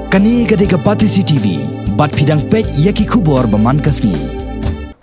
Kani gadega Patisi TV, bat pidang pet yaki kubor baman kasni.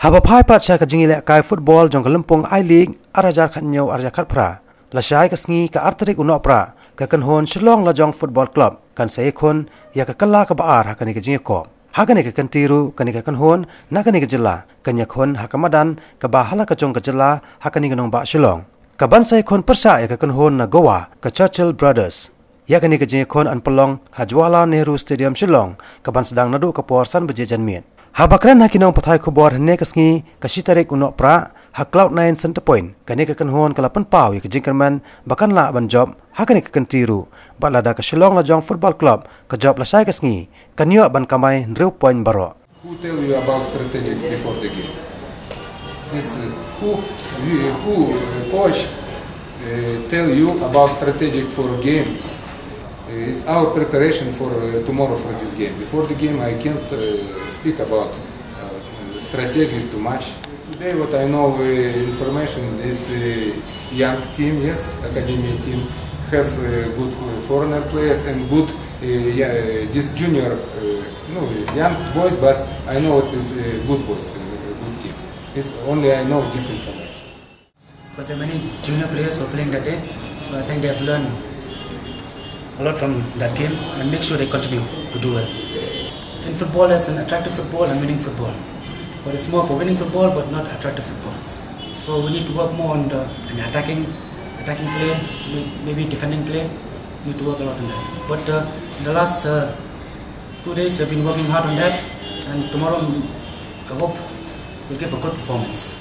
Haba pai Pyrshah ka jingile kai football jong kalempong I League arajar khanyo arajar khatpra. Lashai ka Sngi ka artarik Nohprah ka kanhon Shillong Lajong Football Club kan sa Ïakhun ya ka kala ka baar hakani ka jingko. Hakani ka kantiru kani ka kanhon nakani ka jilla kan Ïakhun hakamadan ka bahala ka jong ka jilla hakani ka nong ba Shillong. Ka ban sa Ïakhun Pyrshah ya ka kanhon na Goa ka Churchill brothers. Ïakhun ka Ïakhun an pelong Hajwala Nehru Stadium Shillong ka ban sedang nadu ka porsan beje janmiet. Habakran hakinong pathai kubor hne ka Sngi ka sitarik Nohprah ha Cloud9 center point kani ka kanhon ka lapan pau ya ka jingkerman bakan la ban job hakani ka kantiru balada ka Shillong Lajong Football Club ka job Lashai ka Sngi kanyo ban kamai 0 point baro. Who tell you about strategic before the game? This who coach tell you about strategic for a game? It's our preparation for tomorrow for this game. Before the game, I can't speak about strategy too much. Today, what I know information is young team, yes, academy team have good foreigner players and good this junior, young boys. But I know it is good boys and a good team. It's only I know this information. Because there are many junior players who are playing that day, so I think they have learned a lot from that game and make sure they continue to do well. In football, there's an attractive football and winning football, but it's more for winning football but not attractive football. So we need to work more on the attacking play, maybe defending play. We need to work a lot on that. But in the last 2 days, we've been working hard on that, and tomorrow I hope we'll give a good performance.